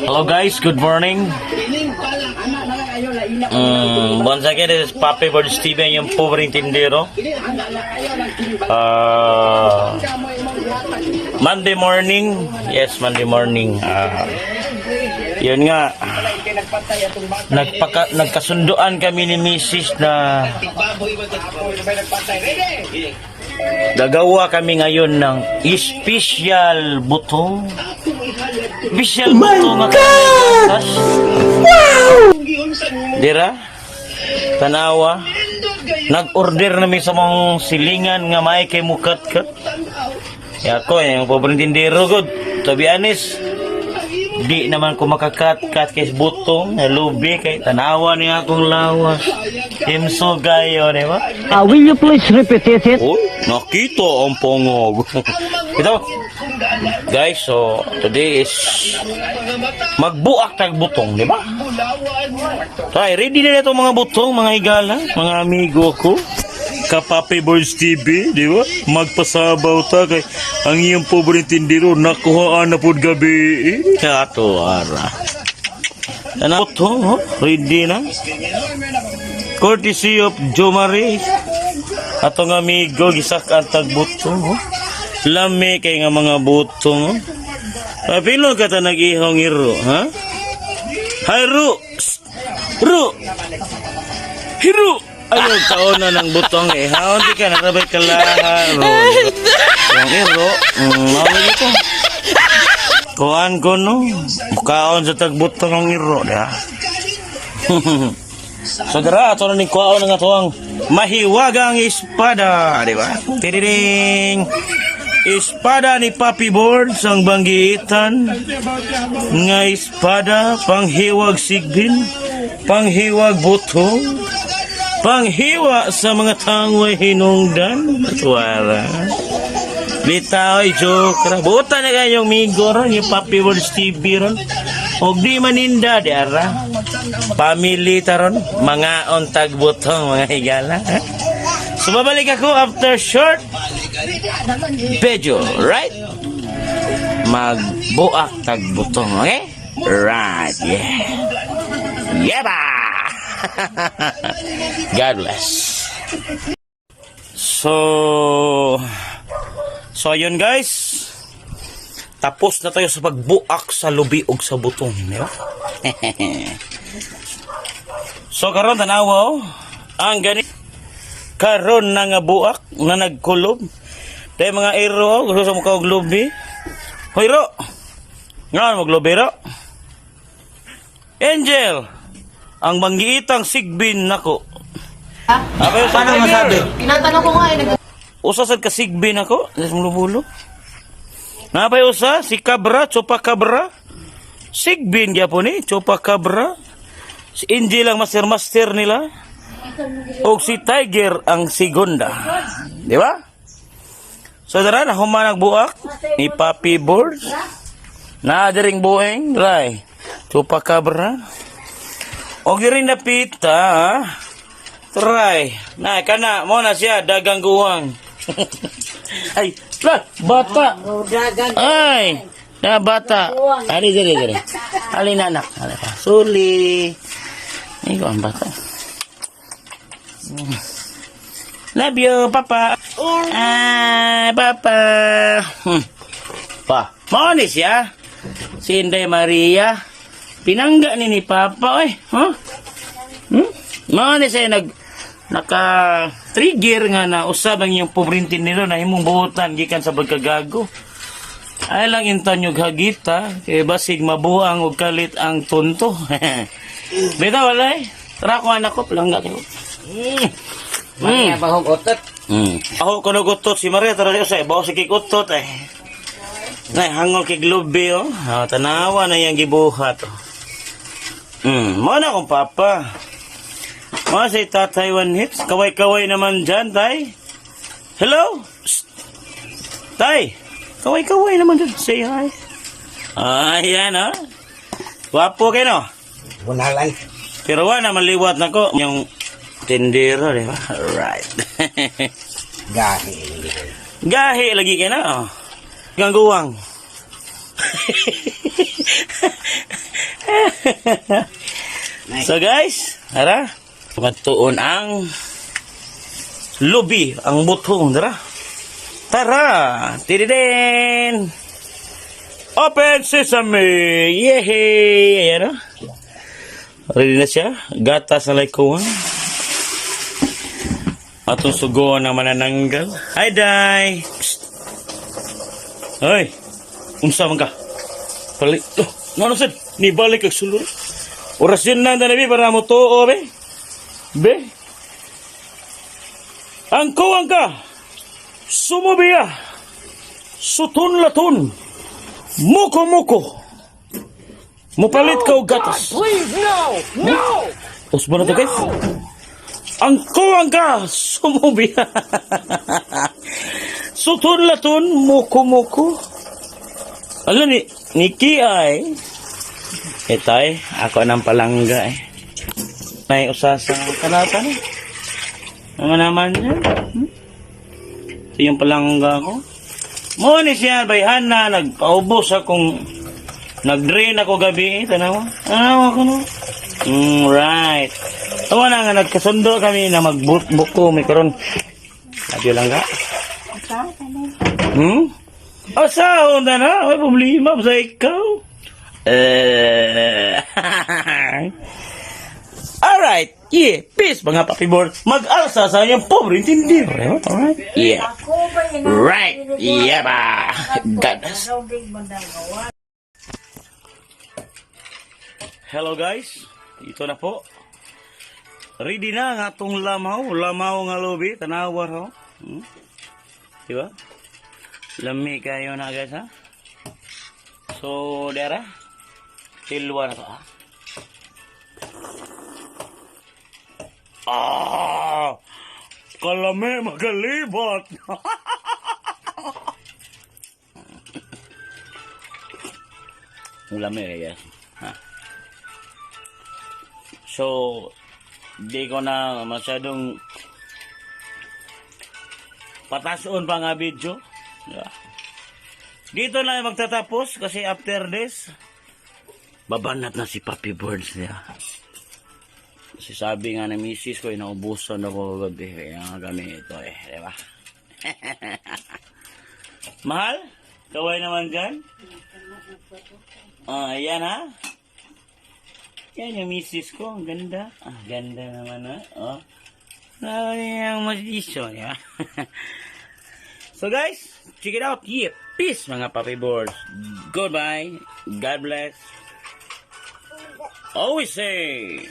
Hello guys, good morning. Once again, this is Papi Bird Steven, yung pobreng tindero. Monday morning. Yes, Monday morning. Yun nga. Nagkasunduan kami ni Mrs. na gagawa kami ngayon ng special butong. Special butong at wow! Dira? Tanawa? Nag-order namin sa mga silingan nga may kay mukat-kat. Kaya ako, yung pobreng tindero, good. To be honest, di naman ko makakat-kat kay butong, nalubi kay tanawa niya akong lawas. Imso gayo, di ba? Will you please repeat it? Uy, nakita ang pangog. Ito, guys, so today is magbuak tag butong, di ba? Tay, ready na itong mga butong, mga higala, mga amigo ko. Kapapi Boys TV, di ba? Magpasabaw ta kay ang iyong pobreng tindero nakuhaan na pud gabi. Kato ara. Ano to? Ready na? Courtesy of Jo Marie. Atong amigo gisak ang tagbutong. Lami kay nga mga butong. Pilo ka ta nag-ihong iro, ha? Hay Ru. Ru. Hiru. Ayun, taon na ng butong eh. Ha, hindi ka natabay kalahan. Yung iro, mawag ito. Kuhaan ko, no? Kaon sa tagbutong ng iro, ha? So, dara, ito na ning kuhaan ng atuang mahiwagang espada, di ba? Tiriring! Espada ni Papi Boards ang banggitan. Nga espada, panghiwag sigbin, panghiwag butong, panghiwa sa mga tangway hinungdan. Wala. Bitaw, joke. Buta na kayong migo ron, yung Papi World TV ron. Huwag di maninda, di ara. Pamilita ron, mga ontag butong, mga higala. So, babalik ako after short video, right? Magbuak tag butong, okay? Right, yeah. Yeah, ba? God bless. So yun guys. Tapos na tayo sa pagbuak sa lubi og sa butong, di ba? So karon tanawa ang gani karon na nga buak na nagkulob. Tay mga iro gusto sa mukha og lubi. Hoy ro. Nga maglubi ro. Angel. Ang manggiitang sigbin nako. Paano masabi? Tinatanong ko nga eh. Usa sad ka sigbin nako, lubulo. Napay usa si Cabra, Chupacabra. Sigbin gyapon ni Chupacabra. Si Angel ang master nila. Og si Tiger ang segunda. Di ba? So dara na human nagbuak ni Papi Boards. Na diring bueng, ray. Chupacabra. Og diri napita, ha? Try. Na kana mo na siya dagang guwang. Ay, bata. Ay, na bata. Ali diri. Ali na anak. Ali pa. Suli. Ay, ko ang bata. Love you, papa. Ay, papa. Pa, mo ni siya. Si Inday Maria. Pinangga ni Papa, oy. Huh? Mao siya naka-trigger nga na usab ang iyong pobreng tindero na imong buotan gikan sa pagkagago. Ay lang intan yung hagita, kay basig mabuang og kalit ang tunto. Bita walay. Tara ko anak ko, palangga kayo. Maria bahog otot. Ako ko nagutot si Maria, tara siya, bawa si kikutot eh. Nay, hangol kay Globe, oh. Tanawa na yung gibuhat, oh. Mo na akong papa. Mo si Tatay One Hits. Kaway-kaway naman dyan, Tay. Hello? Psst. Tay. Kaway-kaway naman dyan. Say hi. Ayan, ha? Wapo kayo, no? Bunalan. Pero wala, maliwat na ko. Yung tindero, di ba? Right. Gahi. Gahi lagi kayo na, oh. Gangguwang. So guys, tara. Pagtuon ang lubi, ang butong, tara. Tara! Tididin! Open sesame! Yehey! Ayan o. Ready na siya. Gatas na laikuan. Atong sugo na manananggal. Hi, Day! Psst! Hoy! Unsa man ka? Balik. Oh, ano sad? Ni balik kag sulur. Oras yun na nabi para mo to, be. Be. Angko ka. Sumubiya. Sutun laton. Muko muko. Mupalit ka og gatas. Please, no! No! Usbo na to, guys. Angko ka. Sumubiya. Sutun laton. Muko muko. Alam ni Nikki ay itay, ako ng palangga eh. May usasa kanata ni. Ano naman yan? Ito yung palangga ko. Mo ni siya, bayhan na, nagpaubos akong, nag-drain ako gabi, tanawa. Tanawa ko no. Right. Tawa na nga, nagkasundo kami na magbuko, may karon. Lagyo lang ka. Asahon na na, may problema sa ikaw. Alright, yeah, peace mga papi-board. Mag-alsa sa iyong pobre intindi. Alright, yeah. Right, yeah ba. Ganas. Hello guys, ito na po. Ready na ang atong lamaw nga lubi, tanawar ho. Diba? Lami kayo na guys ha. So, dera. Silwa na to ha. Kalami magalibot. Lami guys. Ha. So, di ko na masyadong patasoon pa nga video. Yeah. Dito na magtatapos kasi after this babanat na si Papi Birds niya. Kasi sabi nga na misis ko inaubusan ako gabi kaya nga gamit ito eh, di ba? Mahal? Kaway naman dyan? Ayan ha? Yan yung misis ko, ang ganda. Ganda naman ha? Oh. Yung masisyo, di ba? So guys, check it out. Yeah, peace mga Papi Boards. Goodbye. God bless. Always say.